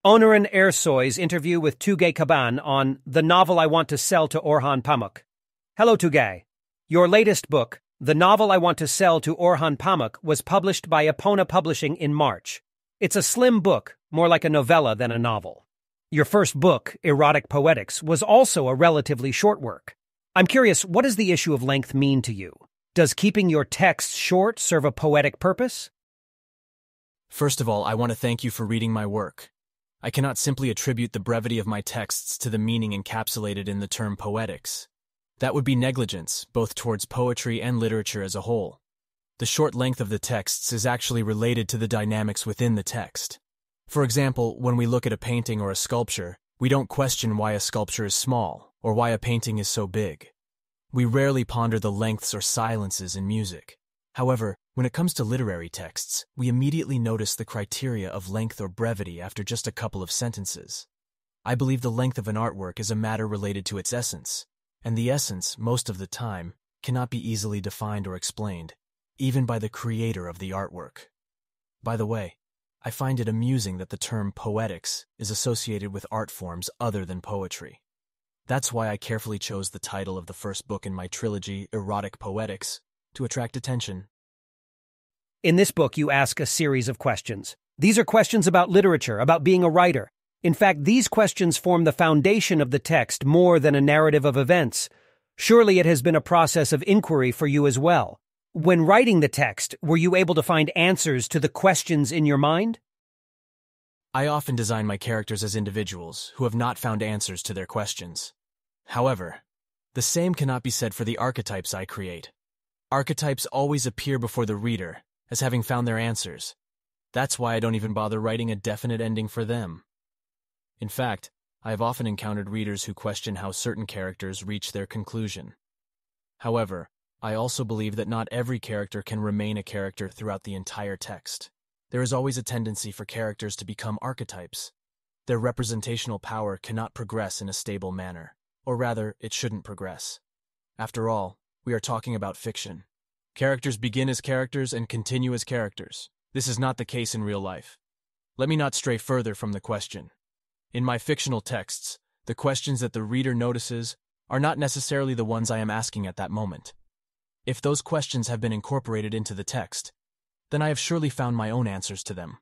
Onurhan Ersoy's interview with Tugay Kaban on The Novel I Want to Sell to Orhan Pamuk. Hello, Tugay. Your latest book, The Novel I Want to Sell to Orhan Pamuk, was published by Epona Publishing in March. It's a slim book, more like a novella than a novel. Your first book, Erotic Poetics, was also a relatively short work. I'm curious, what does the issue of length mean to you? Does keeping your texts short serve a poetic purpose? First of all, I want to thank you for reading my work. I cannot simply attribute the brevity of my texts to the meaning encapsulated in the term poetics. That would be negligence, both towards poetry and literature as a whole. The short length of the texts is actually related to the dynamics within the text. For example, when we look at a painting or a sculpture, we don't question why a sculpture is small, or why a painting is so big. We rarely ponder the lengths or silences in music. However, when it comes to literary texts, we immediately notice the criteria of length or brevity after just a couple of sentences. I believe the length of an artwork is a matter related to its essence, and the essence, most of the time, cannot be easily defined or explained, even by the creator of the artwork. By the way, I find it amusing that the term poetics is associated with art forms other than poetry. That's why I carefully chose the title of the first book in my trilogy, Erotic Poetics, to attract attention. In this book, you ask a series of questions. These are questions about literature, about being a writer. In fact, these questions form the foundation of the text more than a narrative of events. Surely it has been a process of inquiry for you as well. When writing the text, were you able to find answers to the questions in your mind? I often design my characters as individuals who have not found answers to their questions. However, the same cannot be said for the archetypes I create. Archetypes always appear before the reader as having found their answers. That's why I don't even bother writing a definite ending for them. In fact, I have often encountered readers who question how certain characters reach their conclusion. However, I also believe that not every character can remain a character throughout the entire text. There is always a tendency for characters to become archetypes. Their representational power cannot progress in a stable manner, or rather, it shouldn't progress. After all, we are talking about fiction. Characters begin as characters and continue as characters. This is not the case in real life. Let me not stray further from the question. In my fictional texts, the questions that the reader notices are not necessarily the ones I am asking at that moment. If those questions have been incorporated into the text, then I have surely found my own answers to them.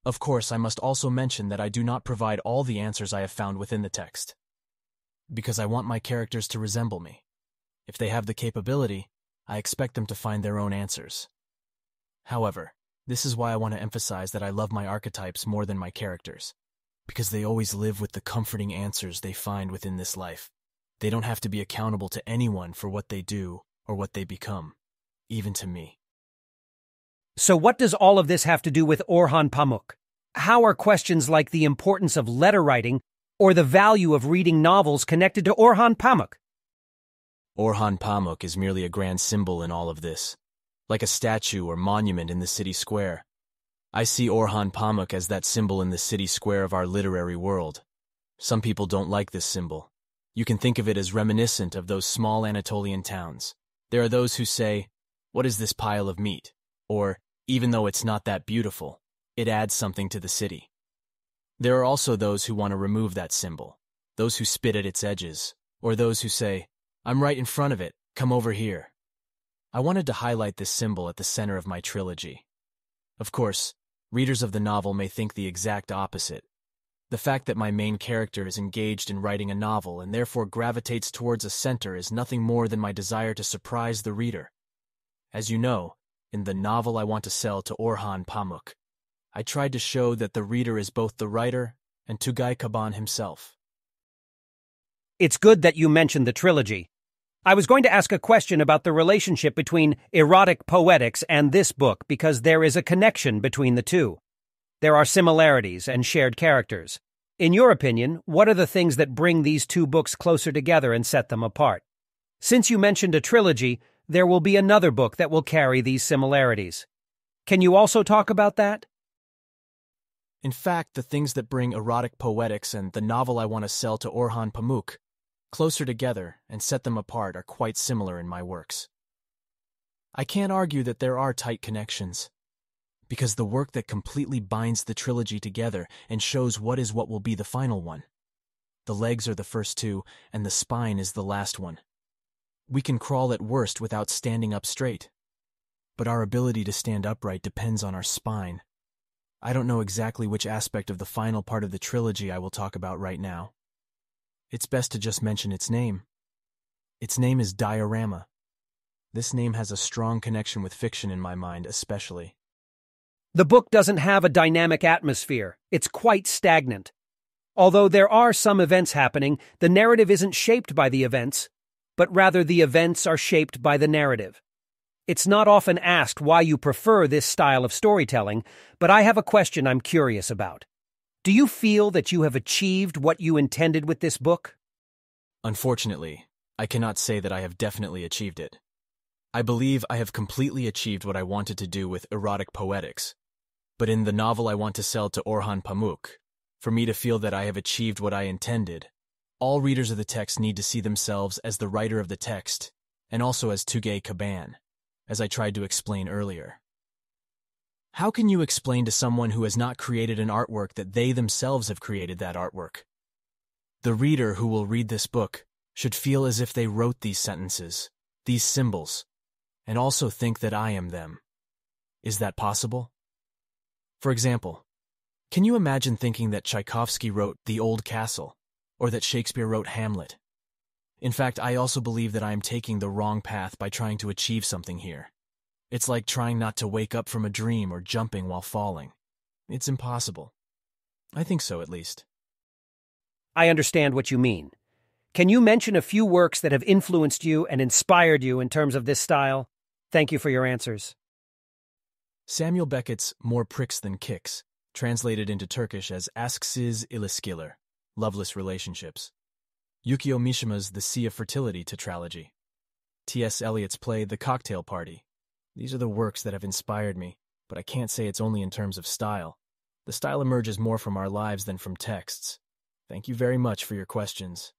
Of course, I must also mention that I do not provide all the answers I have found within the text, because I want my characters to resemble me. If they have the capability, I expect them to find their own answers. However, this is why I want to emphasize that I love my archetypes more than my characters, because they always live with the comforting answers they find within this life. They don't have to be accountable to anyone for what they do or what they become, even to me. So what does all of this have to do with Orhan Pamuk? How are questions like the importance of letter writing or the value of reading novels connected to Orhan Pamuk? Orhan Pamuk is merely a grand symbol in all of this, like a statue or monument in the city square. I see Orhan Pamuk as that symbol in the city square of our literary world. Some people don't like this symbol. You can think of it as reminiscent of those small Anatolian towns. There are those who say, "What is this pile of meat?" Or, "Even though it's not that beautiful, it adds something to the city." There are also those who want to remove that symbol, those who spit at its edges, or those who say, "I'm right in front of it, come over here." I wanted to highlight this symbol at the center of my trilogy. Of course, readers of the novel may think the exact opposite. The fact that my main character is engaged in writing a novel and therefore gravitates towards a center is nothing more than my desire to surprise the reader. As you know, in The Novel I Want to Sell to Orhan Pamuk, I tried to show that the reader is both the writer and Tugay Kaban himself. It's good that you mentioned the trilogy. I was going to ask a question about the relationship between Erotic Poetics and this book because there is a connection between the two. There are similarities and shared characters. In your opinion, what are the things that bring these two books closer together and set them apart? Since you mentioned a trilogy, there will be another book that will carry these similarities. Can you also talk about that? In fact, the things that bring Erotic Poetics and The Novel I Want to Sell to Orhan Pamuk closer together and set them apart are quite similar in my works. I can't argue that there are tight connections. because the work that completely binds the trilogy together and shows what will be the final one. The legs are the first two, and the spine is the last one. We can crawl at worst without standing up straight. But our ability to stand upright depends on our spine. I don't know exactly which aspect of the final part of the trilogy I will talk about right now. It's best to just mention its name. Its name is Diorama. This name has a strong connection with fiction in my mind, especially. The book doesn't have a dynamic atmosphere. It's quite stagnant. Although there are some events happening, the narrative isn't shaped by the events, but rather the events are shaped by the narrative. It's not often asked why you prefer this style of storytelling, but I have a question I'm curious about. Do you feel that you have achieved what you intended with this book? Unfortunately, I cannot say that I have definitely achieved it. I believe I have completely achieved what I wanted to do with erotic poetics. But in the novel I want to sell to Orhan Pamuk, for me to feel that I have achieved what I intended, all readers of the text need to see themselves as the writer of the text, and also as Tugay Kaban, as I tried to explain earlier. How can you explain to someone who has not created an artwork that they themselves have created that artwork? The reader who will read this book should feel as if they wrote these sentences, these symbols, and also think that I am them. Is that possible? For example, can you imagine thinking that Tchaikovsky wrote The Old Castle, or that Shakespeare wrote Hamlet? In fact, I also believe that I am taking the wrong path by trying to achieve something here. It's like trying not to wake up from a dream or jumping while falling. It's impossible. I think so, at least. I understand what you mean. Can you mention a few works that have influenced you and inspired you in terms of this style? Thank you for your answers. Samuel Beckett's More Pricks Than Kicks, translated into Turkish as Asksiz İlişkiler, Loveless Relationships. Yukio Mishima's The Sea of Fertility tetralogy. T.S. Eliot's play The Cocktail Party. These are the works that have inspired me, but I can't say it's only in terms of style. The style emerges more from our lives than from texts. Thank you very much for your questions.